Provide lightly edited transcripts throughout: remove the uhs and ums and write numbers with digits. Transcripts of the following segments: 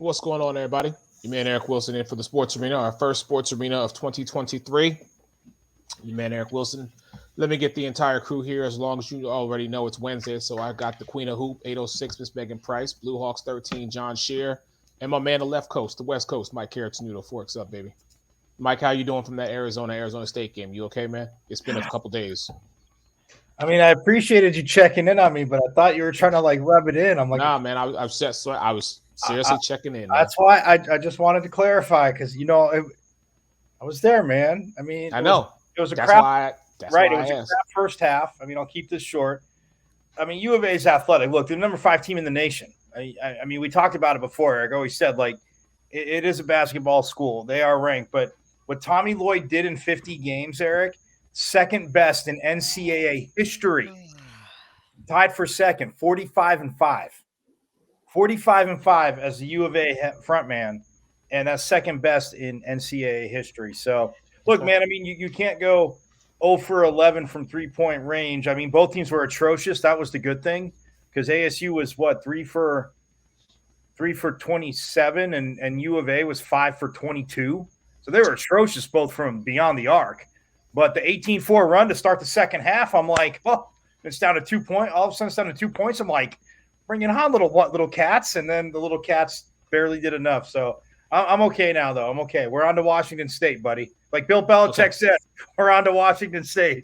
What's going on, everybody? Your man Eric Wilson in for the Sports Arena, our first Sports Arena of 2023. Your man Eric Wilson. Let me get the entire crew here. As long as you already know it's Wednesday, so I got the Queen of Hoop 806 Miss Megan Price, Blue Hawks 13 John Shear, and my man the left coast, the West Coast, Mike Carrots Noodle. Forks up, baby. Mike, how you doing from that Arizona State game? You okay, man? It's been a couple days. I mean, I appreciated you checking in on me, but I thought you were trying to like rub it in. I'm like, Nah, man, I've set. So I was I, seriously checking in, man. that's why I just wanted to clarify because I was there, man. I mean, I know. it was a That's crap, why. That's right? It why I was a asked. crap first half. I mean, I'll keep this short. I mean, U of A is athletic. Look, they're the number 5 team in the nation. I mean, we talked about it before. Eric always said like it is a basketball school. They are ranked, but what Tommy Lloyd did in 50 games, Eric, second best in NCAA history, tied for second, 45-5. 45-5 as the U of A front man, and that's second best in NCAA history. So, look, Okay. man, I mean, you can't go 0 for 11 from 3-point range. I mean, both teams were atrocious. That was the good thing because ASU was what 3 for 27, and U of A was 5 for 22. So they were atrocious both from beyond the arc. But the 18-4 run to start the second half, I'm like, oh, it's down to 2 points. All of a sudden, it's down to 2 points. I'm like, bring it on, little cats. And then the little cats barely did enough. So I'm okay now, though. I'm okay. We're on to Washington State, buddy. Like Bill Belichick said, we're on to Washington State.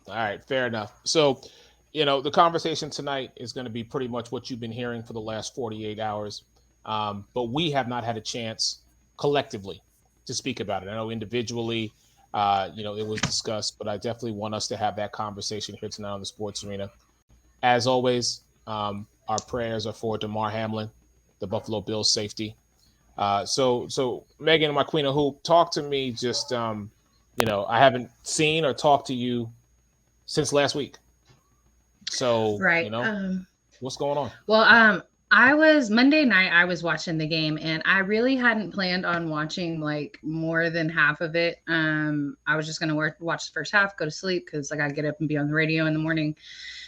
All right, fair enough. So, the conversation tonight is going to be pretty much what you've been hearing for the last 48 hours. But we have not had a chance collectively to speak about it. I know individually, it was discussed, but I definitely want us to have that conversation here tonight on the Sports Arena. As always, our prayers are for Damar Hamlin, the Buffalo Bills safety. So Megan, my Queen of Hoop, talk to me. Just I haven't seen or talked to you since last week. So right. What's going on? Well, I was Monday night. I was watching the game, and I really hadn't planned on watching like more than half of it. I was just gonna watch the first half, go to sleep because I gotta get up and be on the radio in the morning.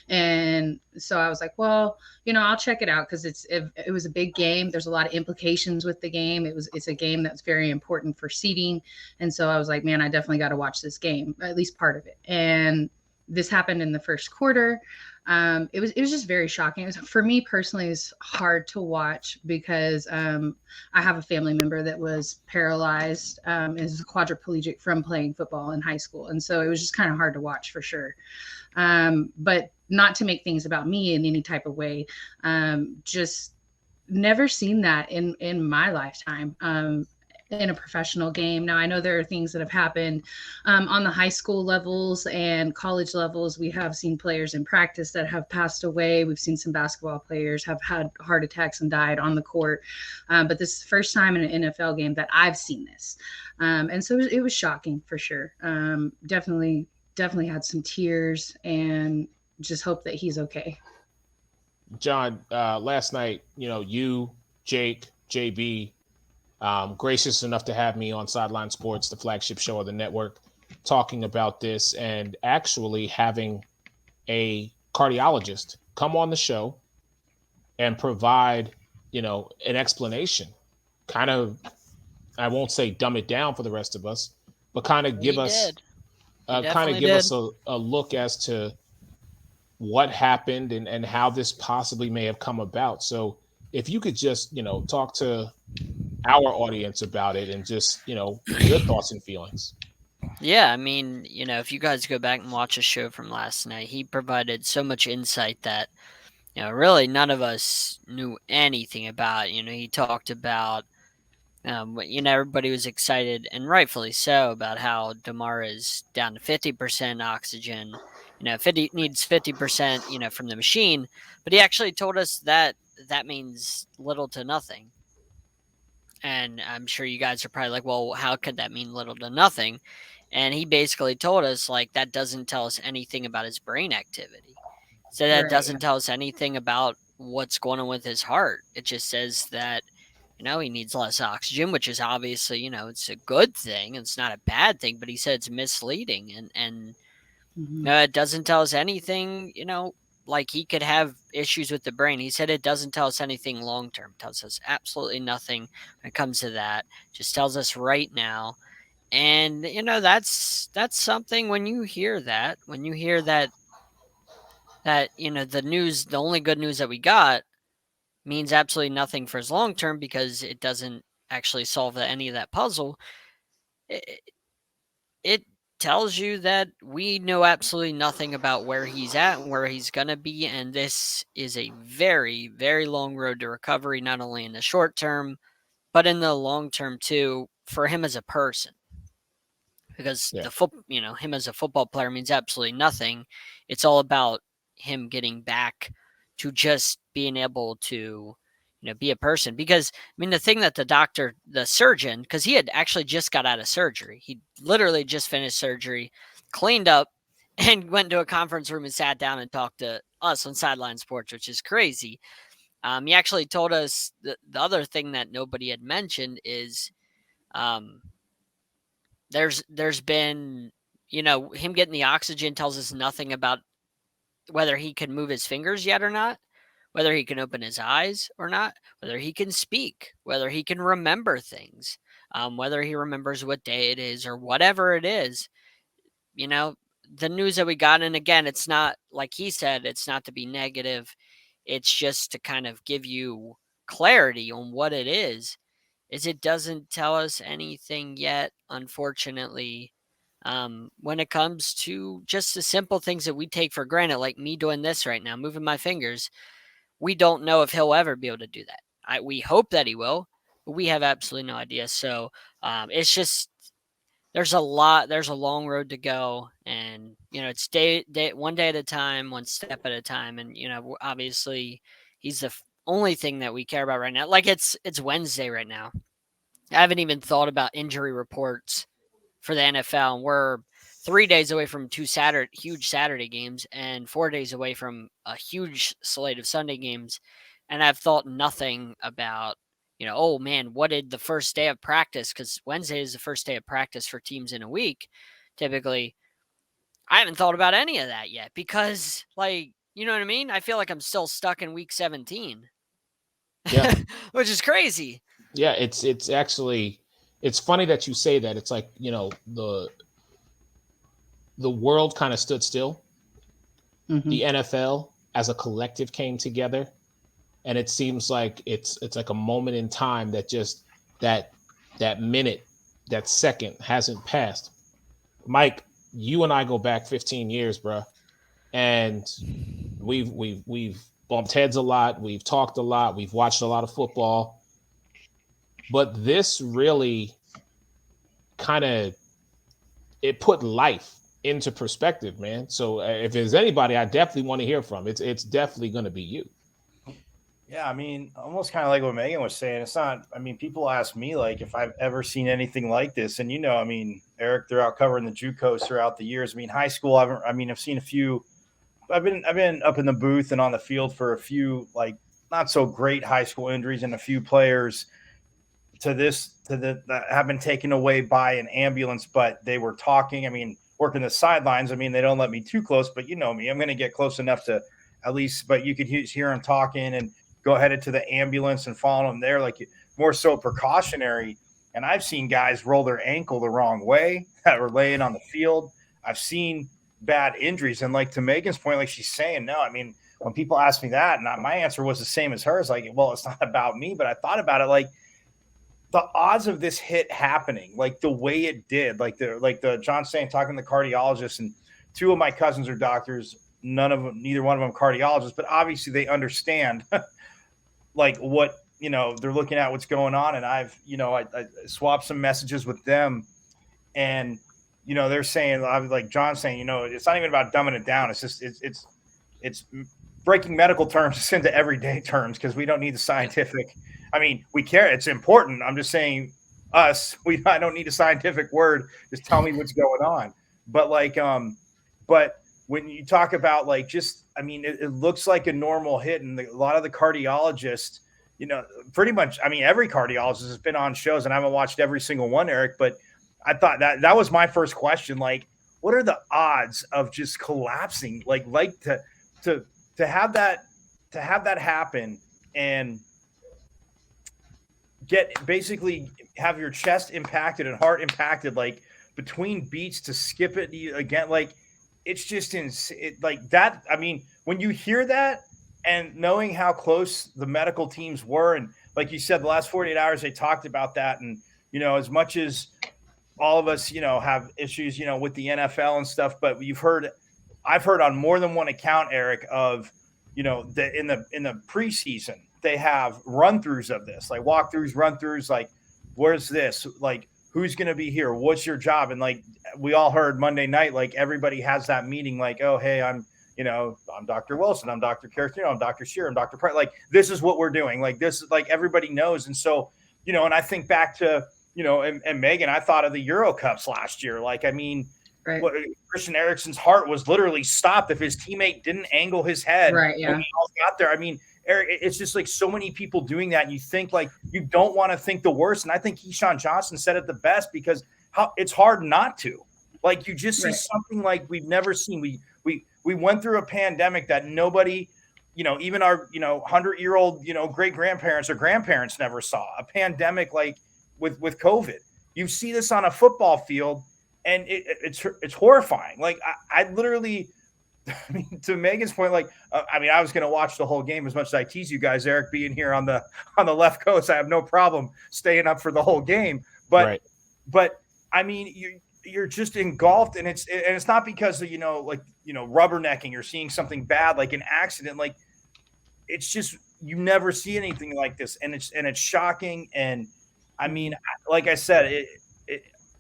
And so I was like, well, I'll check it out because it was a big game. There's a lot of implications with the game. It's a game that's very important for seeding. And so I was like, man, I definitely got to watch this game, at least part of it. And this happened in the first quarter. It was just very shocking. For me personally, it's hard to watch because I have a family member that was paralyzed, is quadriplegic from playing football in high school. And so it was just kind of hard to watch for sure. But not to make things about me in any type of way. Just never seen that in my lifetime. In a professional game. Now, I know there are things that have happened on the high school levels and college levels. We have seen players in practice that have passed away. We've seen some basketball players have had heart attacks and died on the court. But this is the first time in an NFL game that I've seen this. And so it was shocking for sure. Definitely had some tears and just hope that he's okay. John, last night, you, Jake, JB, gracious enough to have me on Sideline Sports, the flagship show of the network, talking about this and actually having a cardiologist come on the show and provide, an explanation. Kind of, I won't say dumb it down for the rest of us, but kind of give us a look as to what happened and how this possibly may have come about. So if you could just, talk to our audience about it and just, your thoughts and feelings. Yeah, I mean, if you guys go back and watch a show from last night, he provided so much insight that, really none of us knew anything about. He talked about, everybody was excited, and rightfully so, about how Damar is down to 50% oxygen. 50 needs 50%, from the machine. But he actually told us that means little to nothing. And I'm sure you guys are probably like, well, how could that mean little to nothing? And he basically told us, like, that doesn't tell us anything about his brain activity. So that doesn't tell us anything about what's going on with his heart. It just says that, he needs less oxygen, which is obviously, it's a good thing. It's not a bad thing, but he said it's misleading. And it doesn't tell us anything, like he could have issues with the brain. He said it doesn't tell us anything long term. It tells us absolutely nothing when it comes to that. Just tells us right now. And that's something when you hear that, the news, the only good news that we got means absolutely nothing for his long term because it doesn't actually solve any of that puzzle. It tells you that we know absolutely nothing about where he's at and where he's going to be. And this is a very, very long road to recovery, not only in the short term, but in the long term too, for him as a person. Because him as a football player means absolutely nothing. It's all about him getting back to just being able to, be a person. Because the thing that the surgeon, because he had actually just got out of surgery, he literally just finished surgery, cleaned up, and went to a conference room and sat down and talked to us on Sideline Sports, which is crazy. He actually told us the other thing that nobody had mentioned is, there's been, him getting the oxygen tells us nothing about whether he can move his fingers yet or not, whether he can open his eyes or not, whether he can speak, whether he can remember things, whether he remembers what day it is or whatever it is. The news that we got, and again, it's not, like he said, it's not to be negative. It's just to kind of give you clarity on what it is it doesn't tell us anything yet, unfortunately, when it comes to just the simple things that we take for granted, like me doing this right now, moving my fingers. We don't know if he'll ever be able to do that. We hope that he will, but we have absolutely no idea. So it's just, there's a long road to go, and it's day one day at a time, one step at a time, and obviously he's the only thing that we care about right now. Like it's Wednesday right now. I haven't even thought about injury reports for the NFL, and we're 3 days away from two huge Saturday games and 4 days away from a huge slate of Sunday games. And I've thought nothing about, oh man, what did the first day of practice? Because Wednesday is the first day of practice for teams in a week, typically. I haven't thought about any of that yet because, you know what I mean? I feel like I'm still stuck in week 17. Yeah. Which is crazy. Yeah, it's actually, it's funny that you say that. It's like, the world kind of stood still. Mm-hmm. The NFL as a collective came together, and it seems like it's like a moment in time that just that minute, that second hasn't passed. Mike, you and I go back 15 years, bro, and we've bumped heads a lot, we've talked a lot, we've watched a lot of football. But this really kind of, it put life into perspective, man. So if there's anybody I definitely want to hear from, it's definitely going to be you. Yeah, almost kind of like what Megan was saying. It's not, people ask me like if I've ever seen anything like this. And, Eric, they're out covering the JUCOs throughout the years. High school, I've seen a few. I've been up in the booth and on the field for a few, like, not so great high school injuries and a few players that have been taken away by an ambulance, but they were talking. Working the sidelines. They don't let me too close, but you know me, I'm going to get close enough to at least, but you could hear them talking and go headed to the ambulance and follow them there, like more so precautionary. And I've seen guys roll their ankle the wrong way that were laying on the field. I've seen bad injuries. And like to Megan's point, like she's saying, no, when people ask me that, my answer was the same as hers. Like, well, it's not about me, but I thought about it. Like, the odds of this hit happening, like the way it did, like the John saying, talking to the cardiologist, and two of my cousins are doctors, neither one of them cardiologists, but obviously they understand like what, they're looking at, what's going on. And I swapped some messages with them, and, they're saying, like John saying, it's not even about dumbing it down. It's just, it's breaking medical terms into everyday terms, because we don't need the scientific. We care. It's important. I'm just saying I don't need a scientific word. Just tell me what's going on. But but when you talk about it looks like a normal hit. And a lot of the cardiologists, pretty much, every cardiologist has been on shows, and I haven't watched every single one, Eric, but I thought that was my first question. Like, what are the odds of just collapsing? Like to to have that happen and basically have your chest impacted and heart impacted, like between beats to skip it again, like it's just like that. I mean, when you hear that and knowing how close the medical teams were, and like you said, the last 48 hours they talked about that, and as much as all of us have issues with the NFL and stuff, but I've heard on more than one account, Eric, of in the preseason they have run-throughs of this, like walkthroughs, run-throughs, like where's this, like who's going to be here, what's your job, and like we all heard Monday night, like everybody has that meeting, like, oh hey, I'm Dr. Wilson, I'm Dr. Carrasquillo, I'm Dr. Shearer, I'm Dr. Price, like this is what we're doing, like this is like everybody knows. And so and I think back to and Megan, I thought of the Euro Cups last year, like I mean, right. Christian Eriksen's heart was literally stopped if his teammate didn't angle his head. Right. Yeah. When he all got there. I mean, Eric, it's just like so many people doing that. And you think like you don't want to think the worst. And I think Keyshawn Johnson said it the best, because it's hard not to. Like you just see something like we've never seen. We went through a pandemic that nobody, even our 100-year-old great grandparents or grandparents never saw. A pandemic like with COVID. You see this on a football field. And it's horrifying. Like I literally, I mean, to Megan's point, like I mean, I was going to watch the whole game as much as I tease you guys, Eric, being here on the left coast. I have no problem staying up for the whole game. But I mean, you're just engulfed, and it's not because of rubbernecking or seeing something bad like an accident. Like it's just you never see anything like this, and it's shocking. And I mean, like I said,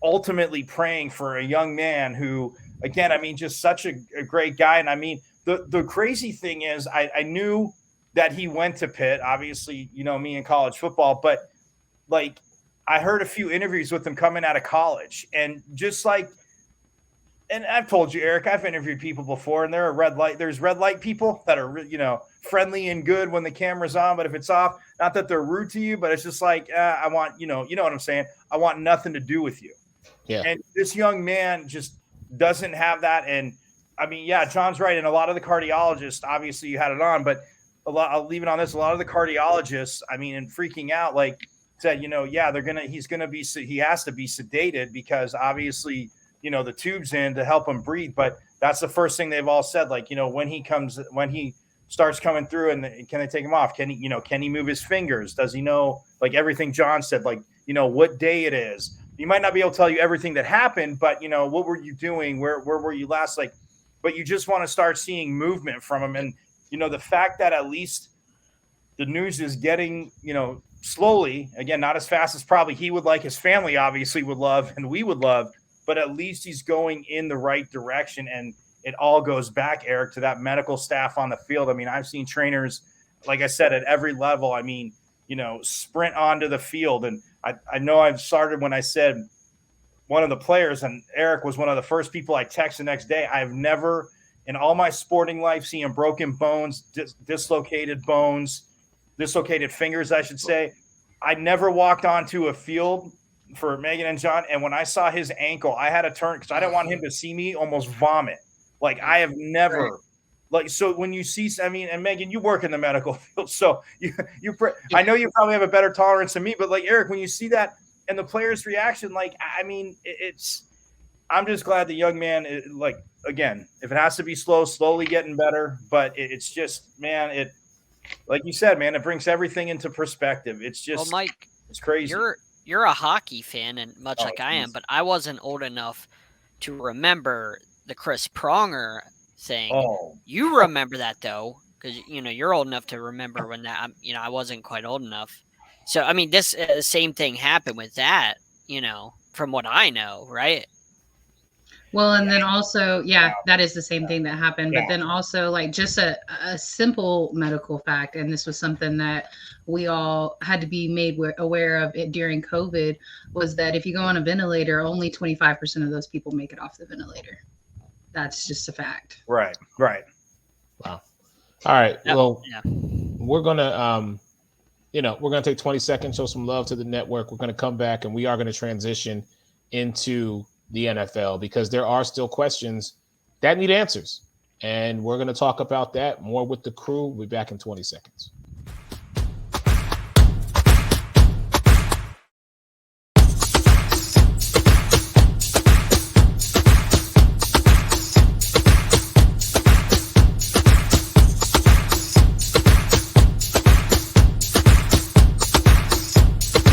ultimately praying for a young man who, again, I mean, just such a great guy. And I mean, the crazy thing is I knew that he went to Pitt, obviously, me in college football, but like I heard a few interviews with him coming out of college, and just like, and I've told you, Eric, I've interviewed people before, and there's red light people that are, friendly and good when the camera's on, but if it's off, not that they're rude to you, but it's just like, I want, you know what I'm saying? I want nothing to do with you. Yeah. And this young man just doesn't have that. And I mean, yeah, John's right. And a lot of the cardiologists, obviously you had it on, but I'll leave it on this. A lot of the cardiologists, I mean, and freaking out, like said, he has to be sedated because obviously, the tube's in to help him breathe. But that's the first thing they've all said. Like, when he starts coming through, and can they take him off? Can he move his fingers? Does he know, like everything John said, like, what day it is? He might not be able to tell you everything that happened, but what were you doing? Where were you last? Like, but you just want to start seeing movement from him. And, the fact that at least the news is getting, slowly, again, not as fast as probably he would like, his family obviously would love, and we would love, but at least he's going in the right direction. And it all goes back, Eric, to that medical staff on the field. I mean, I've seen trainers, like I said, at every level, I mean, sprint onto the field. And I know I've started when I said one of the players, and Eric was one of the first people I text the next day. I've never in all my sporting life seen broken bones, dislocated fingers, I should say. I never walked onto a field for Megan and John, and when I saw his ankle, I had to turn because I didn't want him to see me almost vomit. Like I have never, like, so when you see, I mean, and Megan, you work in the medical field, so I know you probably have a better tolerance than me, but like Eric, when you see that and the player's reaction, like, I mean, I'm just glad the young man, like, again, if it has to be slowly getting better, but it's just, man, like you said, man, it brings everything into perspective. It's just, well, Mike, it's crazy. You're a hockey fan, and much like I am, but I wasn't old enough to remember the Chris Pronger thing. Oh. You remember that though, because you're old enough to remember when that. I wasn't quite old enough. So I mean, this same thing happened with that. From what I know, right? Well, and then also, that is the same thing that happened. Yeah. But then also, like, just a simple medical fact, and this was something that we all had to be made aware of it during COVID, was that if you go on a ventilator, only 25% of those people make it off the ventilator. That's just a fact. Right. Wow. All right. Yep. Well, we're gonna, we're gonna take 20 seconds, show some love to the network. We're gonna come back, and we are gonna transition into the NFL because there are still questions that need answers. And we're going to talk about that more with the crew. We'll be back in 20 seconds.